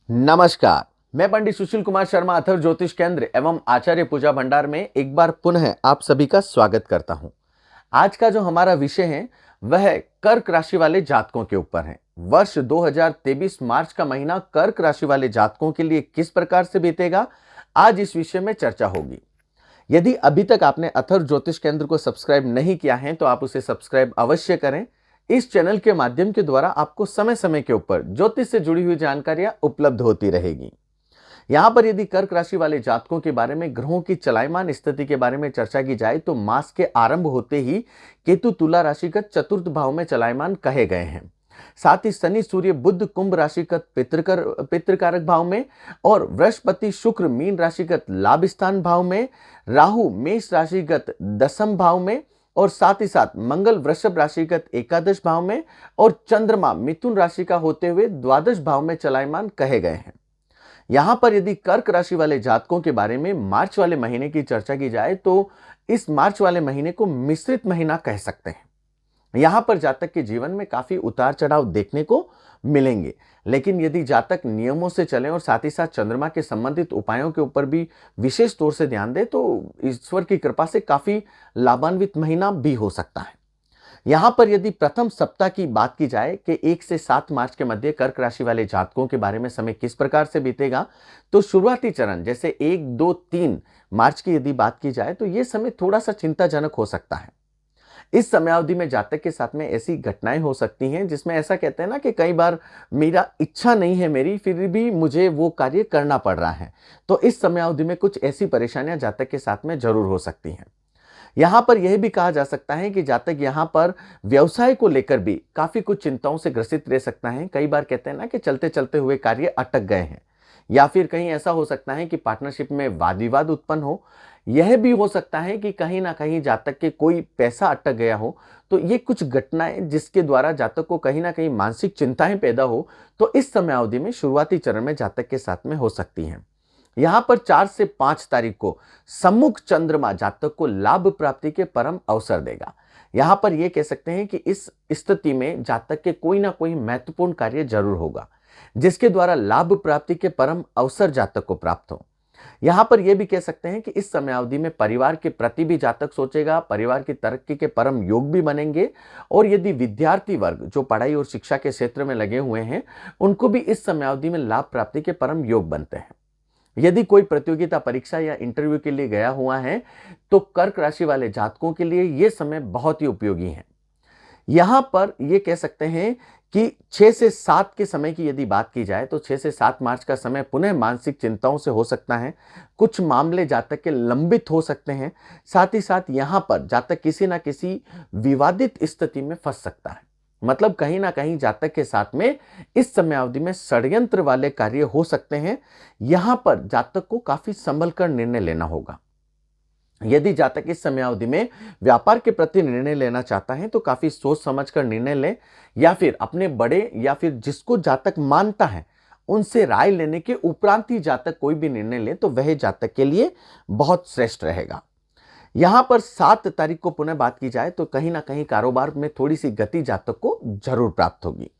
नमस्कार। मैं पंडित सुशील कुमार शर्मा अथर्व ज्योतिष केंद्र एवं आचार्य पूजा भंडार में एक बार पुनः आप सभी का स्वागत करता हूं। आज का जो हमारा विषय है वह कर्क राशि वाले जातकों के ऊपर है। वर्ष 2023 मार्च का महीना कर्क राशि वाले जातकों के लिए किस प्रकार से बीतेगा, आज इस विषय में चर्चा होगी। यदि अभी तक आपने अथर्व ज्योतिष केंद्र को सब्सक्राइब नहीं किया है तो आप उसे सब्सक्राइब अवश्य करें। इस चैनल के माध्यम के द्वारा आपको समय समय के ऊपर ज्योतिष से जुड़ी हुई जानकारियां उपलब्ध होती रहेगी। यहां पर यदि कर्क राशि वाले जातकों के बारे में ग्रहों की चलायमान स्थिति के बारे में चर्चा की जाए तो मास के आरंभ होते ही केतु तुला राशिगत चतुर्थ भाव में चलायमान कहे गए हैं। साथ ही शनि सूर्य बुध कुंभ राशिगत पितृकारक भाव में और बृहस्पति शुक्र मीन राशिगत लाभ स्थान भाव में, राहु मेष राशिगत दसम भाव में और साथ ही साथ मंगल वृषभ राशिगत एकादश भाव में और चंद्रमा मिथुन राशि का होते हुए द्वादश भाव में चलायमान कहे गए हैं। यहां पर यदि कर्क राशि वाले जातकों के बारे में मार्च वाले महीने की चर्चा की जाए तो इस मार्च वाले महीने को मिश्रित महीना कह सकते हैं। यहां पर जातक के जीवन में काफी उतार चढ़ाव देखने को मिलेंगे, लेकिन यदि जातक नियमों से चलें और साथ ही साथ चंद्रमा के संबंधित उपायों के ऊपर भी विशेष तौर से ध्यान दें तो ईश्वर की कृपा से काफी लाभान्वित महीना भी हो सकता है। यहां पर यदि प्रथम सप्ताह की बात की जाए कि 1 से 7 मार्च के मध्य कर्क राशि वाले जातकों के बारे में समय किस प्रकार से बीतेगा, तो शुरुआती चरण जैसे 1, 2, 3 मार्च की यदि बात की जाए तो यह समय थोड़ा सा चिंताजनक हो सकता है। इस समयावधि में जातक के साथ में ऐसी घटनाएं हो सकती हैं जिसमें ऐसा कहते हैं ना कि कई बार मेरा इच्छा नहीं है मेरी, फिर भी मुझे वो कार्य करना पड़ रहा है। तो इस समयावधि में कुछ ऐसी परेशानियां जातक के साथ में जरूर हो सकती हैं। यहां पर यह भी कहा जा सकता है कि जातक यहां पर व्यवसाय को लेकर भी काफी कुछ चिंताओं से ग्रसित रह सकता है। कई बार कहते हैं ना कि चलते चलते हुए कार्य अटक गए हैं, या फिर कहीं ऐसा हो सकता है कि पार्टनरशिप में वाद विवाद उत्पन्न हो। यह भी हो सकता है कि कहीं ना कहीं जातक के कोई पैसा अटक गया हो। तो ये कुछ घटनाएं जिसके द्वारा जातक को कहीं ना कहीं मानसिक चिंताएं पैदा हो, तो इस समयावधि में शुरुआती चरण में जातक के साथ में हो सकती हैं। यहां पर 4 से 5 तारीख को सम्मुख चंद्रमा जातक को लाभ प्राप्ति के परम अवसर देगा। यहां पर यह कह सकते हैं कि इस स्थिति में जातक के कोई ना कोई महत्वपूर्ण कार्य जरूर होगा जिसके द्वारा लाभ प्राप्ति के परम अवसर जातक को प्राप्त हो। यहां पर यह भी कह सकते हैं कि इस समयावधि में परिवार के प्रति भी जातक सोचेगा, परिवार की तरक्की के परम योग भी बनेंगे। और यदि विद्यार्थी वर्ग जो पढ़ाई और शिक्षा के क्षेत्र में लगे हुए हैं उनको भी इस समयावधि में लाभ प्राप्ति के परम योग बनते हैं। यदि कोई प्रतियोगिता परीक्षा या इंटरव्यू के लिए गया हुआ है तो कर्क राशि वाले जातकों के लिए यह समय बहुत ही उपयोगी है। यहां पर यह कह सकते हैं कि 6 से 7 के समय की यदि बात की जाए तो 6 से 7 मार्च का समय पुनः मानसिक चिंताओं से हो सकता है। कुछ मामले जातक के लंबित हो सकते हैं। साथ ही साथ यहां पर जातक किसी ना किसी विवादित स्थिति में फंस सकता है। मतलब कहीं ना कहीं जातक के साथ में इस समयावधि में षड्यंत्र वाले कार्य हो सकते हैं। यहां पर जातक को काफी संभल कर निर्णय लेना होगा। यदि जातक इस समयावधि में व्यापार के प्रति निर्णय लेना चाहता है तो काफी सोच समझकर निर्णय ले, या फिर अपने बड़े या फिर जिसको जातक मानता है उनसे राय लेने के उपरांत ही जातक कोई भी निर्णय ले तो वह जातक के लिए बहुत श्रेष्ठ रहेगा। यहां पर 7 तारीख को पुनः बात की जाए तो कहीं ना कहीं कारोबार में थोड़ी सी गति जातक को जरूर प्राप्त होगी।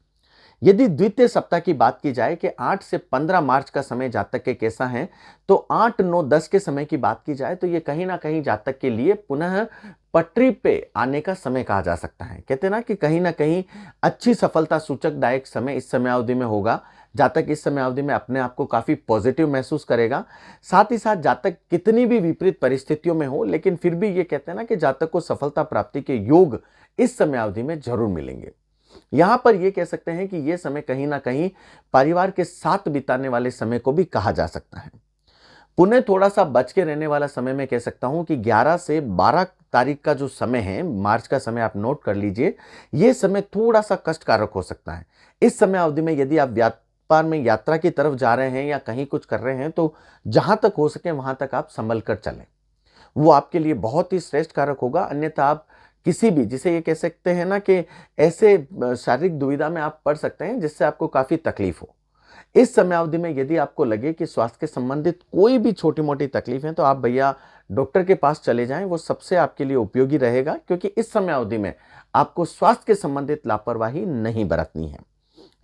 यदि द्वितीय सप्ताह की बात की जाए कि 8 से 15 मार्च का समय जातक के कैसा है, तो 8, 9, 10 के समय की बात की जाए तो ये कहीं ना कहीं जातक के लिए पुनः पटरी पे आने का समय कहा जा सकता है। कहते हैं ना कि कहीं ना कहीं अच्छी सफलता सूचकदायक समय इस समयावधि में होगा। जातक इस समयावधि में अपने आप को काफी पॉजिटिव महसूस करेगा। साथ ही साथ जातक कितनी भी विपरीत परिस्थितियों में हो लेकिन फिर भी ये कहते हैं ना कि जातक को सफलता प्राप्ति के योग इस समयावधि में जरूर मिलेंगे। यहां पर यह कह सकते हैं कि यह समय कहीं ना कहीं परिवार के साथ बिताने वाले समय को भी कहा जा सकता है। पुनः थोड़ा सा बच के रहने वाला समय मैं कह सकता हूं कि 11 से 12 तारीख का जो समय है, मार्च का समय आप नोट कर लीजिए, यह समय थोड़ा सा कष्टकारक हो सकता है। इस समय अवधि में यदि आप व्यापार में यात्रा की तरफ जा रहे हैं या कहीं कुछ कर रहे हैं तो जहां तक हो सके वहां तक आप संभल कर चलें, वो आपके लिए बहुत ही श्रेष्ठ कारक होगा। अन्यथा आप किसी भी, जिसे ये कह सकते हैं ना कि ऐसे शारीरिक दुविधा में आप पड़ सकते हैं जिससे आपको काफी तकलीफ हो। इस समयावधि में यदि आपको लगे कि स्वास्थ्य के संबंधित कोई भी छोटी मोटी तकलीफ है तो आप भैया डॉक्टर के पास चले जाएं, वो सबसे आपके लिए उपयोगी रहेगा, क्योंकि इस समयावधि में आपको स्वास्थ्य के संबंधित लापरवाही नहीं बरतनी है।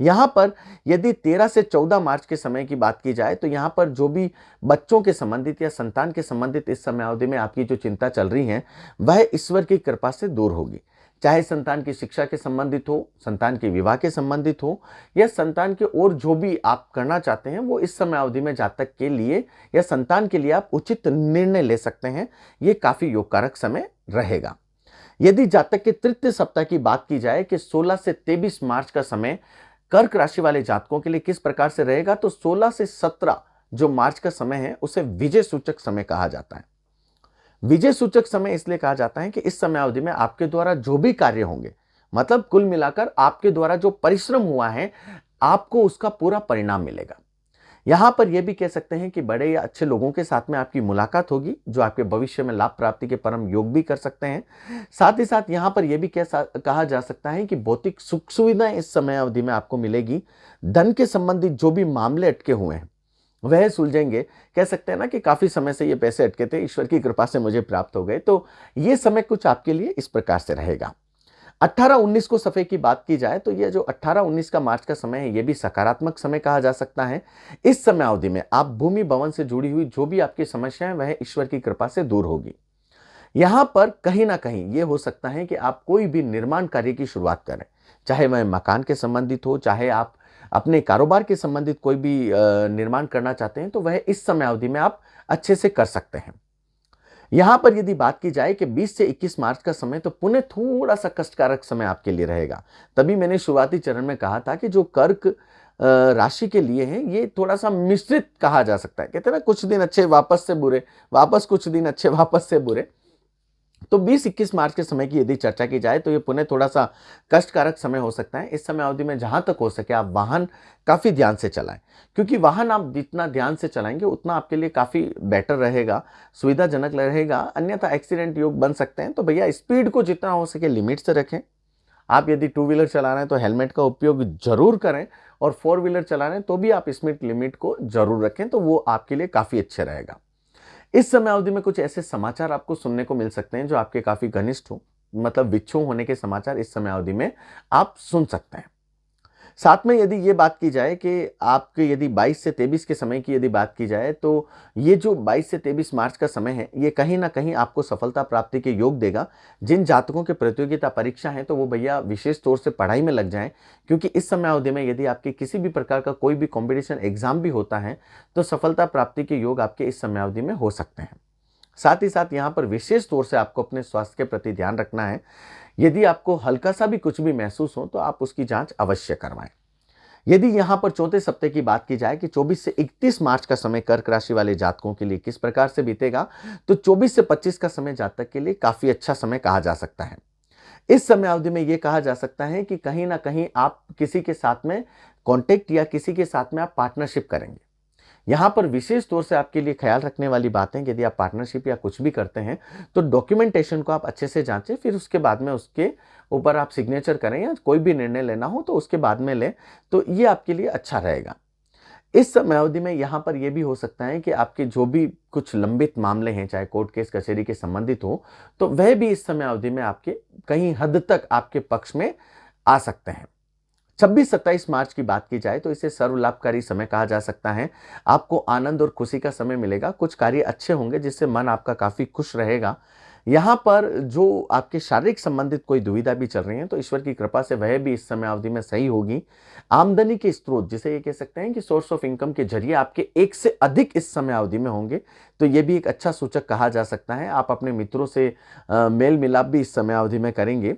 यहाँ पर यदि 13 से 14 मार्च के समय की बात की जाए तो यहाँ पर जो भी बच्चों के संबंधित या संतान के संबंधित इस समय अवधि में आपकी जो चिंता चल रही है वह ईश्वर की कृपा से दूर होगी। चाहे संतान की शिक्षा के संबंधित हो, संतान के विवाह के संबंधित हो या संतान के और जो भी आप करना चाहते हैं वो इस समय अवधि में जातक के लिए या संतान के लिए आप उचित निर्णय ले सकते हैं। ये काफी योगकारक समय रहेगा। यदि जातक के तृतीय सप्ताह की बात की जाए कि 16 से 23 मार्च का समय कर्क राशि वाले जातकों के लिए किस प्रकार से रहेगा, तो 16 से 17 जो मार्च का समय है उसे विजय सूचक समय कहा जाता है। विजय सूचक समय इसलिए कहा जाता है कि इस समय अवधि में आपके द्वारा जो भी कार्य होंगे, मतलब कुल मिलाकर आपके द्वारा जो परिश्रम हुआ है आपको उसका पूरा परिणाम मिलेगा। यहां पर यह भी कह सकते हैं कि बड़े या अच्छे लोगों के साथ में आपकी मुलाकात होगी जो आपके भविष्य में लाभ प्राप्ति के परम योग भी कर सकते हैं। साथ ही साथ यहां पर यह भी कहा जा सकता है कि भौतिक सुख सुविधाएं इस समय अवधि में आपको मिलेगी। धन के संबंधित जो भी मामले अटके हुए हैं वह सुलझेंगे। कह सकते हैं ना कि काफी समय से ये पैसे अटके थे, ईश्वर की कृपा से मुझे प्राप्त हो गए। तो ये समय कुछ आपके लिए इस प्रकार से रहेगा। 18-19 को सफे की बात की जाए तो ये जो 18-19 का मार्च का समय है ये भी सकारात्मक समय कहा जा सकता है। इस समय अवधि में आप भूमि भवन से जुड़ी हुई जो भी आपकी समस्याएं वह ईश्वर की कृपा से दूर होगी। यहां पर कहीं ना कहीं ये हो सकता है कि आप कोई भी निर्माण कार्य की शुरुआत करें, चाहे वह मकान के संबंधित हो, चाहे आप अपने कारोबार के संबंधित कोई भी निर्माण करना चाहते हैं तो वह इस समय अवधि में आप अच्छे से कर सकते हैं। यहां पर यदि बात की जाए कि 20 से 21 मार्च का समय तो पुनः थोड़ा सा कष्टकारक समय आपके लिए रहेगा। तभी मैंने शुरुआती चरण में कहा था कि जो कर्क राशि के लिए है ये थोड़ा सा मिश्रित कहा जा सकता है। कहते हैं ना, कुछ दिन अच्छे वापस से बुरे, वापस कुछ दिन अच्छे वापस से बुरे। तो 20-21 मार्च के समय की यदि चर्चा की जाए तो ये पुनः थोड़ा सा कष्टकारक समय हो सकता है। इस समय अवधि में जहां तक हो सके आप वाहन काफी ध्यान से चलाएं, क्योंकि वाहन आप जितना ध्यान से चलाएंगे उतना आपके लिए काफी बेटर रहेगा, सुविधाजनक रहेगा। अन्यथा एक्सीडेंट योग बन सकते हैं। तो भैया स्पीड को जितना हो सके लिमिट से रखें। आप यदि 2 व्हीलर चला रहे हैं तो हेलमेट का उपयोग जरूर करें, और 4 व्हीलर चला रहे हैं तो भी आप स्पीड लिमिट को जरूर रखें, तो वो आपके लिए काफी अच्छे रहेगा। इस समय अवधि में कुछ ऐसे समाचार आपको सुनने को मिल सकते हैं जो आपके काफी घनिष्ठ हो, मतलब विच्छू होने के समाचार इस समय अवधि में आप सुन सकते हैं। साथ में यदि ये बात की जाए कि आपके यदि 22 से 23 के समय की यदि बात की जाए तो ये जो 22 से 23 मार्च का समय है ये कहीं ना कहीं आपको सफलता प्राप्ति के योग देगा। जिन जातकों के प्रतियोगिता परीक्षा है तो वो भैया विशेष तौर से पढ़ाई में लग जाएं, क्योंकि इस समय अवधि में यदि आपके किसी भी प्रकार का कोई भी कॉम्पिटिशन एग्जाम भी होता है तो सफलता प्राप्ति के योग आपके इस समय अवधि में हो सकते हैं। साथ ही साथ यहाँ पर विशेष तौर से आपको अपने स्वास्थ्य के प्रति ध्यान रखना है। यदि आपको हल्का सा भी कुछ भी महसूस हो तो आप उसकी जांच अवश्य करवाएं। यदि यहां पर चौथे सप्ताह की बात की जाए कि 24 से 31 मार्च का समय कर्क राशि वाले जातकों के लिए किस प्रकार से बीतेगा, तो 24 से 25 का समय जातक के लिए काफी अच्छा समय कहा जा सकता है। इस समय अवधि में यह कहा जा सकता है कि कहीं ना कहीं आप किसी के साथ में कॉन्टेक्ट या किसी के साथ में आप पार्टनरशिप करेंगे। यहां पर विशेष तौर से आपके लिए ख्याल रखने वाली बात है कि यदि आप पार्टनरशिप या कुछ भी करते हैं तो डॉक्यूमेंटेशन को आप अच्छे से जांचें, फिर उसके बाद में उसके ऊपर आप सिग्नेचर करें, या कोई भी निर्णय लेना हो तो उसके बाद में लें, तो ये आपके लिए अच्छा रहेगा। इस समय अवधि में यहां पर यह भी हो सकता है कि आपके जो भी कुछ लंबित मामले हैं, चाहे कोर्ट केस कचहरी के संबंधित हो, तो वह भी इस समय अवधि में आपके कहीं हद तक आपके पक्ष में आ सकते हैं। 26-27 मार्च की बात की जाए तो इसे सर्व लाभकारी समय कहा जा सकता है। आपको आनंद और खुशी का समय मिलेगा, कुछ कार्य अच्छे होंगे जिससे मन आपका काफी खुश रहेगा। यहाँ पर जो आपके शारीरिक संबंधित कोई दुविधा भी चल रही है तो ईश्वर की कृपा से वह भी इस समय अवधि में सही होगी। आमदनी के स्रोत, जिसे ये कह सकते हैं कि सोर्स ऑफ इनकम के जरिए आपके एक से अधिक इस समय अवधि में होंगे, तो ये भी एक अच्छा सूचक कहा जा सकता है। आप अपने मित्रों से मेल मिलाप भी इस समय अवधि में करेंगे।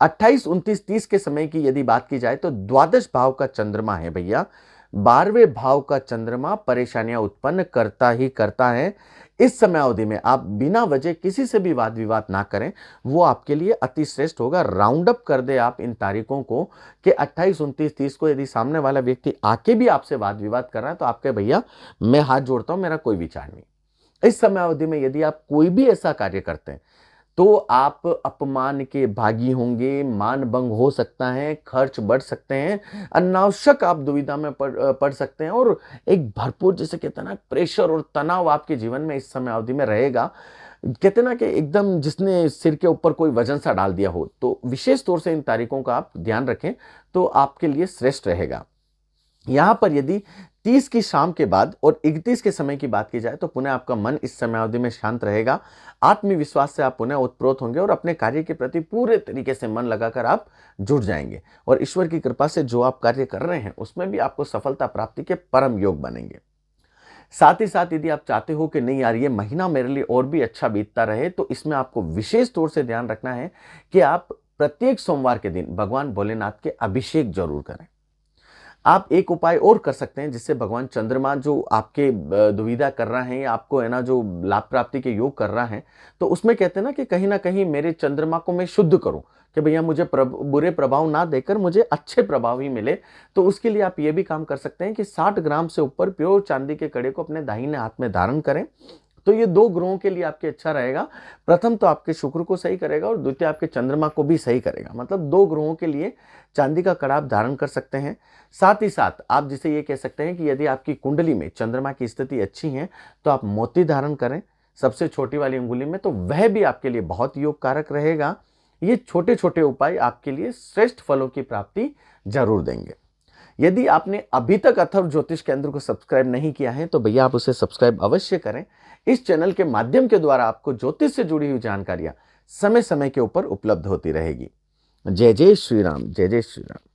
28, 29, 30 के समय की यदि बात की जाए तो द्वादश भाव का चंद्रमा है भैया, 12वें भाव का चंद्रमा परेशानियां उत्पन्न करता ही करता है। इस समय अवधि में आप बिना वजह किसी से भी वाद विवाद ना करें, वो आपके लिए अति श्रेष्ठ होगा। राउंड अप कर दे आप इन तारीखों को कि 28, 29, 30 को यदि सामने वाला व्यक्ति आके भी आपसे वाद विवाद कर रहा है तो आपके भैया मैं हाथ जोड़ता हूं, मेरा कोई विचार नहीं। इस समय अवधि में यदि आप कोई भी ऐसा कार्य करते हैं तो आप अपमान के भागी होंगे, मान भंग हो सकता है, खर्च बढ़ सकते हैं, अनावश्यक आप दुविधा में पड़ सकते हैं और एक भरपूर जिसे कहते हैं ना प्रेशर और तनाव आपके जीवन में इस समय अवधि में रहेगा। कहते हैं ना कि एकदम जिसने सिर के ऊपर कोई वजन सा डाल दिया हो, तो विशेष तौर से इन तारीखों का आप ध्यान रखें तो आपके लिए श्रेष्ठ रहेगा। यहां पर यदि 30 की शाम के बाद और 31 के समय की बात की जाए तो पुनः आपका मन इस समय अवधि में शांत रहेगा। आत्मविश्वास से आप पुनः उत्प्रोत होंगे और अपने कार्य के प्रति पूरे तरीके से मन लगाकर आप जुट जाएंगे और ईश्वर की कृपा से जो आप कार्य कर रहे हैं उसमें भी आपको सफलता प्राप्ति के परम योग बनेंगे। साथ ही साथ यदि आप चाहते हो कि नहीं यार ये महीना मेरे लिए और भी अच्छा बीतता रहे, तो इसमें आपको विशेष तौर से ध्यान रखना है कि आप प्रत्येक सोमवार के दिन भगवान भोलेनाथ के अभिषेक जरूर करें। आप एक उपाय और कर सकते हैं जिससे भगवान चंद्रमा जो आपके दुविधा कर रहा है या आपको है ना जो लाभ प्राप्ति के योग कर रहा है, तो उसमें कहते हैं ना कहीं मेरे चंद्रमा को मैं शुद्ध करूं कि भैया मुझे बुरे प्रभाव ना देकर मुझे अच्छे प्रभाव ही मिले। तो उसके लिए आप ये भी काम कर सकते हैं कि 60 ग्राम से ऊपर प्योर चांदी के कड़े को अपने दाहिने हाथ में धारण करें। तो ये 2 ग्रहों के लिए आपके अच्छा रहेगा। प्रथम तो आपके शुक्र को सही करेगा और द्वितीय आपके चंद्रमा को भी सही करेगा। मतलब 2 ग्रहों के लिए चांदी का कड़ा आप धारण कर सकते हैं। साथ ही साथ आप जिसे ये कह सकते हैं कि यदि आपकी कुंडली में चंद्रमा की स्थिति अच्छी है तो आप मोती धारण करें सबसे छोटी वाली अंगुली में, तो वह भी आपके लिए बहुत योग कारक रहेगा। ये छोटे छोटे उपाय आपके लिए श्रेष्ठ फलों की प्राप्ति जरूर देंगे। यदि आपने अभी तक अथर्व ज्योतिष केंद्र को सब्सक्राइब नहीं किया है तो भैया आप उसे सब्सक्राइब अवश्य करें। इस चैनल के माध्यम के द्वारा आपको ज्योतिष से जुड़ी हुई जानकारियां समय समय के ऊपर उपलब्ध होती रहेगी। जय जय श्री राम, जय जय श्री राम।